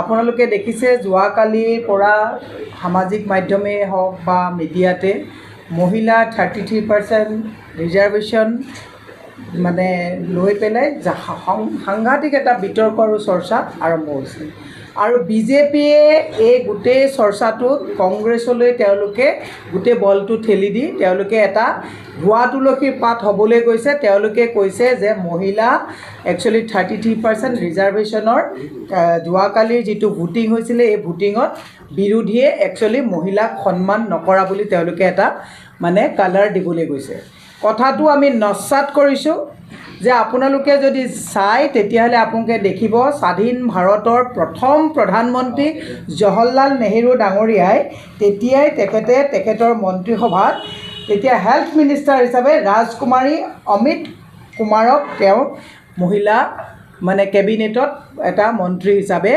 আপোনালোকে দেখিছে যোৱাকালিৰ পৰা সামাজিক মাধ্যমেই হওক বা মিডিয়াতে মহিলা 33% ৰিজাৰ্ভেশ্যন মানে লৈ পেলাই সাংঘাতিক এটা বিতৰ্ক আৰু চৰ্চা আৰম্ভ হৈছে। আৰু বিজেপিয়ে এই গোটেই চৰ্চাটোত কংগ্ৰেছলৈ তেওঁলোকে গোটেই বলটো ঠেলি দি তেওঁলোকে এটা ধোৱা তুলসীৰ পাত হ'বলৈ গৈছে। তেওঁলোকে কৈছে যে মহিলা একচুৱেলি 33% ৰিজাৰ্ভেশ্যনৰ যোৱাকালিৰ যিটো ভোটিং হৈছিলে এই ভোটিঙত বিৰোধীয়ে একচুৱেলি মহিলাক সন্মান নকৰা বুলি তেওঁলোকে এটা মানে কালাৰ দিবলৈ গৈছে। কথাটো আমি নস্যাৎ কৰিছোঁ যে আপোনালোকে যদি চায় তেতিয়াহ'লে আপোনালোকে দেখিব স্বাধীন ভাৰতৰ প্ৰথম প্ৰধানমন্ত্ৰী জৱাহৰলাল নেহেৰু ডাঙৰীয়াই তেতিয়াই তেখেতৰ মন্ত্ৰীসভাত তেতিয়া হেল্থ মিনিষ্টাৰ হিচাপে ৰাজকুমাৰী অমিত কুমাৰক তেওঁ মহিলা মানে কেবিনেটত এটা মন্ত্ৰী হিচাপে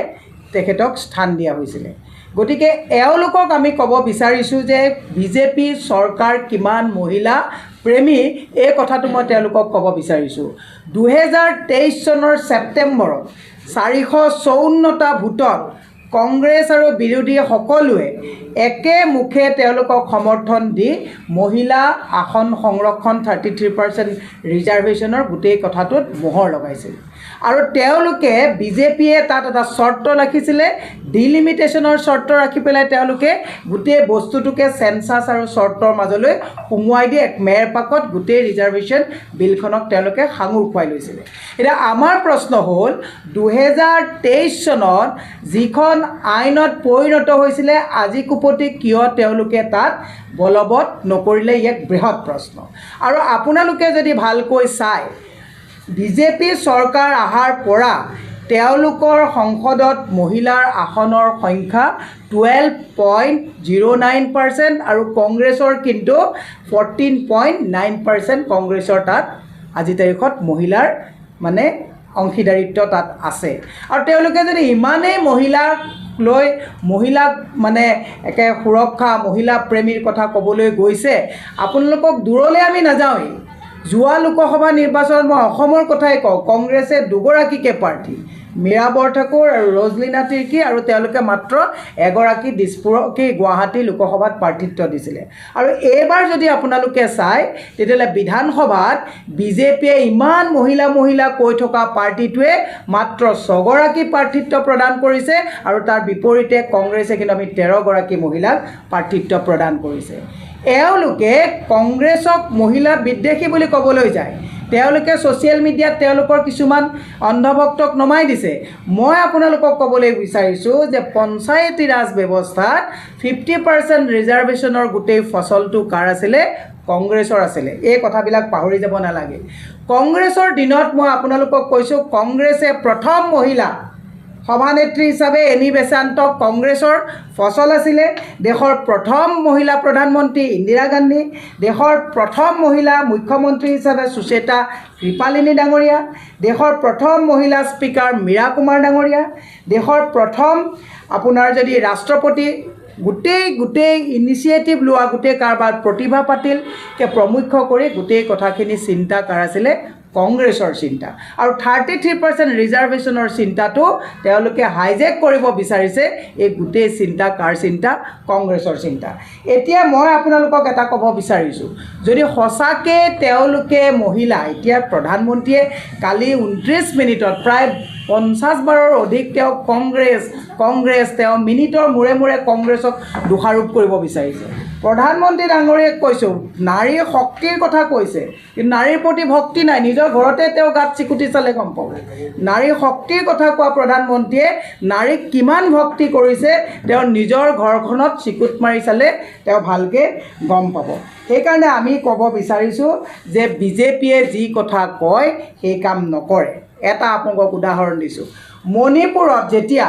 তেখেতক স্থান দিয়া হৈছিলে। গতিকে এওঁলোকক আমি ক'ব বিচাৰিছোঁ যে বিজেপি চৰকাৰ কিমান মহিলা প্ৰেমী এই কথাটো মই তেওঁলোকক ক'ব বিচাৰিছোঁ। 2023 চনৰ ছেপ্টেম্বৰত 454টা ভোটত কংগ্ৰেছ আৰু বিৰোধী সকলোৱে একেমুখে তেওঁলোকক সমৰ্থন দি মহিলা আসন সংৰক্ষণ 33% ৰিজাৰ্ভেশ্যনৰ গোটেই কথাটোত মোহৰ লগাইছিল। আৰু তেওঁলোকে বিজেপিয়ে তাত এটা চৰ্ত ৰাখিছিলে, ডিলিমিটেশ্যনৰ চৰ্ত ৰাখি পেলাই তেওঁলোকে গোটেই বস্তুটোকে চেঞ্চাছ আৰু চৰ্তৰ মাজলৈ সোমোৱাই দিয়ে এক মেৰপাকত গোটেই ৰিজাৰ্ভেশ্যন বিলখনক তেওঁলোকে সাঙুৰ খুৱাই লৈছিলে। এতিয়া আমাৰ প্ৰশ্ন হ'ল 2023 চনত যিখন আইনত পৰিণত হৈছিলে আজি কুপতি কিয় তেওঁলোকে তাত বলবৎ নকৰিলে, এক বৃহৎ প্ৰশ্ন। আৰু আপোনালোকে যদি ভালকৈ চায় বিজেপি চৰকাৰ অহাৰ পৰা তেওঁলোকৰ সংসদত মহিলাৰ আসনৰ সংখ্যা 12.09% আৰু কংগ্ৰেছৰ কিন্তু 14.9% কংগ্ৰেছৰ তাত আজি তাৰিখত মহিলাৰ মানে অংশীদাৰিত্ব তাত আছে। আৰু তেওঁলোকে যদি ইমানেই মহিলাক মানে একে সুৰক্ষা মহিলা প্ৰেমীৰ কথা ক'বলৈ গৈছে, আপোনালোকক দূৰলৈ আমি নাযাওঁৱেই। যোৱা লোকসভা নিৰ্বাচনত মই অসমৰ কথাই কওঁ, কংগ্ৰেছে দুগৰাকীকে প্ৰাৰ্থী মীৰা বৰঠাকুৰ আৰু ৰজলিনা তিৰ্কী আৰু তেওঁলোকে মাত্ৰ এগৰাকী দিছপুৰকে গুৱাহাটী লোকসভাত প্ৰাৰ্থিত্ব দিছিলে। আৰু এইবাৰ যদি আপোনালোকে চায় তেতিয়াহ'লে বিধানসভাত বিজেপিয়ে ইমান মহিলা কৈ থকা পাৰ্টিটোৱে মাত্ৰ 6গৰাকী প্ৰাৰ্থিত্ব প্ৰদান কৰিছে আৰু তাৰ বিপৰীতে কংগ্ৰেছে কিন্তু আমি 13গৰাকী মহিলাক প্ৰাৰ্থিত্ব প্ৰদান কৰিছে। এওঁলোকে কংগ্ৰেছক মহিলা বিদ্বেষী বুলি ক'বলৈ যায়। তেওঁলোকে ছ'চিয়েল মিডিয়াত তেওঁলোকৰ কিছুমান অন্ধভক্তক নমাই দিছে। মই আপোনালোকক ক'বলৈ বিচাৰিছোঁ যে পঞ্চায়তী ৰাজ ব্যৱস্থাত 50% ৰিজাৰ্ভেশ্যনৰ গোটেই ফচলটো কাৰ আছিলে? কংগ্ৰেছৰ আছিলে। এই কথাবিলাক পাহৰি যাব নালাগে। কংগ্ৰেছৰ দিনত মই আপোনালোকক কৈছোঁ কংগ্ৰেছে প্ৰথম মহিলা সভানেত্ৰী হিচাপে এনি বেচান্তক কংগ্ৰেছৰ ফচল আছিলে। দেশৰ প্ৰথম মহিলা প্ৰধানমন্ত্ৰী ইন্দিৰা গান্ধী, দেশৰ প্ৰথম মহিলা মুখ্যমন্ত্ৰী হিচাপে সুচেতা কৃপালিনী ডাঙৰীয়া, দেশৰ প্ৰথম মহিলা স্পীকাৰ মীৰা কুমাৰ ডাঙৰীয়া, দেশৰ প্ৰথম আপোনাৰ যদি ৰাষ্ট্ৰপতি গোটেই ইনিচিয়েটিভ লোৱা গোটেই কাৰবাৰ প্ৰতিভা পাটিলকে প্ৰমুখ্য কৰি গোটেই কথাখিনি চিন্তা কাৰ আছিলে? কংগ্ৰেছৰ চিন্তা। আৰু 33% ৰিজাৰ্ভেশ্যনৰ চিন্তাটো তেওঁলোকে হাইজেক কৰিব বিচাৰিছে। এই গোটেই চিন্তা কাৰ চিন্তা? কংগ্ৰেছৰ চিন্তা। এতিয়া মই আপোনালোকক এটা ক'ব বিচাৰিছোঁ, যদি সঁচাকৈ তেওঁলোকে মহিলা এতিয়া প্ৰধানমন্ত্ৰীয়ে কালি 29 মিনিটত প্ৰায় 50 বাৰৰ অধিক তেওঁ কংগ্ৰেছ তেওঁ মিনিটৰ মূৰে কংগ্ৰেছক দোষাৰোপ কৰিব বিচাৰিছে। প্ৰধানমন্ত্ৰী ডাঙৰীয়াক কৈছোঁ নাৰীৰ শক্তিৰ কথা কৈছে, কিন্তু নাৰীৰ প্ৰতি ভক্তি নাই। নিজৰ ঘৰতে তেওঁ গাত চিকুটি চালে গম পাব। নাৰীৰ শক্তিৰ কথা কোৱা প্ৰধানমন্ত্ৰীয়ে নাৰীক কিমান ভক্তি কৰিছে তেওঁ নিজৰ ঘৰখনত চিকুট মাৰি চালে তেওঁ ভালকৈ গম পাব। সেইকাৰণে আমি ক'ব বিচাৰিছোঁ যে বিজেপিয়ে যি কথা কয় সেই কাম নকৰে। এটা আপোনালোকক উদাহৰণ দিছোঁ। মণিপুৰত যেতিয়া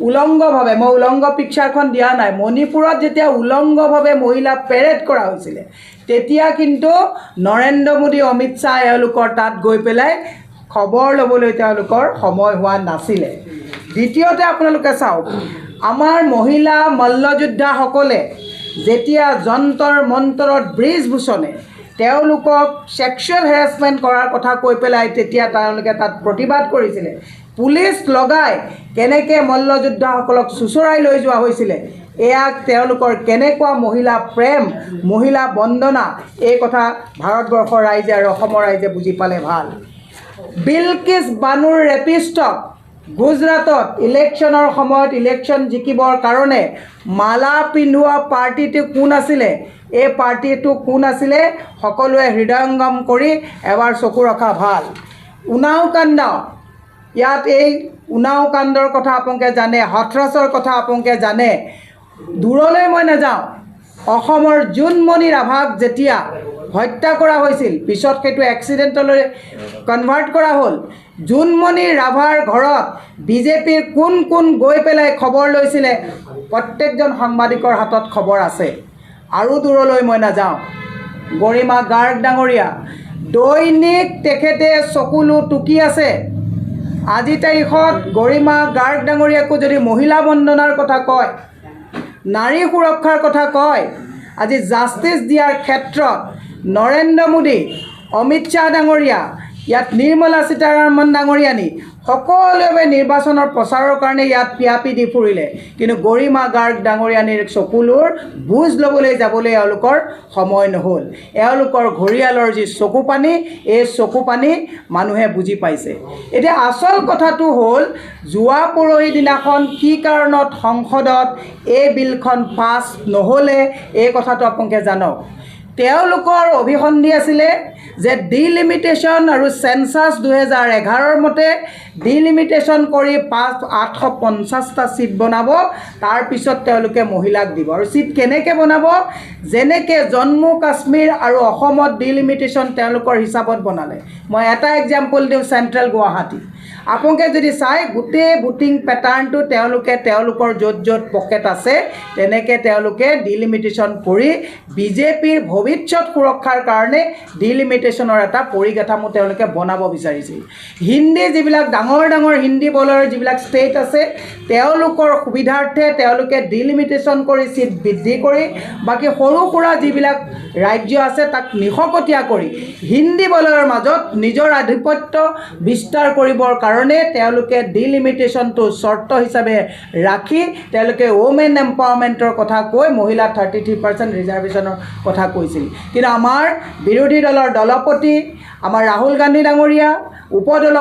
উলংগভাৱে, মই উলংগ পিকচাৰখন দিয়া নাই, মণিপুৰত যেতিয়া উলংগভাৱে মহিলা পেৰেড কৰা হৈছিলে তেতিয়া কিন্তু নৰেন্দ্ৰ মোদী অমিত শ্বাহ এওঁলোকৰ তাত গৈ পেলাই খবৰ ল'বলৈ তেওঁলোকৰ সময় হোৱা নাছিলে। দ্বিতীয়তে আপোনালোকে চাওক, আমাৰ মহিলা মল্লযোদ্ধাসকলে যেতিয়া যন্তৰ মন্তৰত ব্ৰিজভূষণে তেওঁলোকক সেক্সুৱেল হেৰাসমেণ্ট কৰাৰ কথা কৈ পেলাই তেতিয়া তেওঁলোকে তাত প্ৰতিবাদ কৰিছিলে। পুলিচ লগাই কেনেকৈ মল্লযোদ্ধাসকলক চুচৰাই লৈ যোৱা হৈছিলে, এয়া তেওঁলোকৰ কেনেকুৱা মহিলা প্ৰেম, মহিলা বন্দনা, এই কথা ভাৰতবৰ্ষৰ ৰাইজে আৰু অসমৰ ৰাইজে বুজি পালে ভাল। বিলকিছ বানুৰ ৰেপিষ্টক গুজৰাটত ইলেকশ্যনৰ সময়ত ইলেকশ্যন জিকিবৰ কাৰণে মালা পিন্ধোৱা পাৰ্টিটো কোন আছিলে, এই পাৰ্টিটো কোন আছিলে, সকলোৱে হৃদয়ংগম কৰি এবাৰ চকু ৰখা ভাল। উনাও কাণ্ড, ইয়াত এই উনাও কাণ্ডৰ কথা আপোনালোকে জানে, হথৰাছৰ কথা আপোনালোকে জানে। দূৰলৈ মই নাযাওঁ, অসমৰ জোনমণি ৰাভাক যেতিয়া হত্যা কৰা হৈছিল, পিছত সেইটো এক্সিডেণ্টলৈ কনভাৰ্ট কৰা হ'ল। জোনমণি ৰাভাৰ ঘৰত বিজেপিৰ কোন কোন গৈ পেলাই খবৰ লৈছিলে, প্ৰত্যেকজন সাংবাদিকৰ হাতত খবৰ আছে। আৰু দূৰলৈ মই নাযাওঁ, গৰিমা গাৰ্গ ডাঙৰীয়া দৈনিক তেখেতে চকুলো টুকি আছে। আজি তাৰিখত গৰিমা গাৰ্গ ডাঙৰীয়াকো যদি মহিলা বন্দনাৰ কথা কয়, নাৰী সুৰক্ষাৰ কথা কয়, আজি জাষ্টিছ দিয়াৰ ক্ষেত্ৰত নৰেন্দ্ৰ মোদী, অমিত শ্বাহ ডাঙৰীয়া, ইয়াত নিৰ্মলা সীতাৰামন ডাঙৰীয়ানী সকলোৱে নিৰ্বাচনৰ প্ৰচাৰৰ কাৰণে ইয়াত পিয়াপি দি ফুৰিলে, কিন্তু গৰিমা গাৰ্গ ডাঙৰীয়ানীৰ চকুলোৰ বুজ ল'বলৈ যাবলৈ এওঁলোকৰ সময় নহ'ল। এওঁলোকৰ ঘৰিয়ালৰ যি চকু পানী, এই চকু পানী মানুহে বুজি পাইছে। এতিয়া আচল কথাটো হ'ল, যোৱা পৰহি দিনাখন কি কাৰণত সংসদত এই বিলখন পাছ নহ'লে, এই কথাটো আপোনালোকে জানক। তেওঁলোকৰ অভিসন্ধি আছিলে যে ডিলিমিটেশ্যন আৰু চেঞ্চাছ 2011 মতে ডিলিমিটেশ্যন কৰি 850টা ছিট বনাব, তাৰপিছত তেওঁলোকে মহিলাক দিব। আৰু ছিট কেনেকৈ বনাব, যেনেকৈ জম্মু কাশ্মীৰ আৰু অসমত ডিলিমিটেশ্যন তেওঁলোকৰ হিচাপত বনালে। মই এটা এক্সাম্পল দিওঁ, চেণ্ট্ৰেল গুৱাহাটী। আপোনালোকে যদি চাই, গোটেই ভোটিং পেটাৰ্ণটো তেওঁলোকে তেওঁলোকৰ য'ত য'ত পকেট আছে তেনেকৈ তেওঁলোকে ডিলিমিটেশ্যন কৰি বিজেপিৰ ভৱিষ্যত সুৰক্ষাৰ কাৰণে ডিলিমিটেশ্যনৰ এটা পৰিকাঠামো তেওঁলোকে বনাব বিচাৰিছিল। হিন্দী যিবিলাক ডাঙৰ ডাঙৰ হিন্দী বলৰ যিবিলাক ষ্টেট আছে, তেওঁলোকৰ সুবিধাৰ্থে তেওঁলোকে ডিলিমিটেশ্যন কৰি ছিট বৃদ্ধি কৰি, বাকী সৰু সুৰা যিবিলাক ৰাজ্য আছে তাক নিশকতীয়া কৰি হিন্দী বলয়ৰ মাজত নিজৰ আধিপত্য বিস্তাৰ কৰিবৰ কাৰণে তেওঁলোকে ডিলিমিটেশ্যনটো চৰ্ত হিচাপে ৰাখি তেওঁলোকে ওমেন এম্পাৱাৰমেণ্টৰ কথা কৈ মহিলা 33% ৰিজাৰ্ভেশ্যনৰ কথা কৈছিল। কিন্তু আমাৰ বিৰোধী দলৰ দলপতি, আমাৰ ৰাহুল গান্ধী ডাঙৰীয়া, উপদল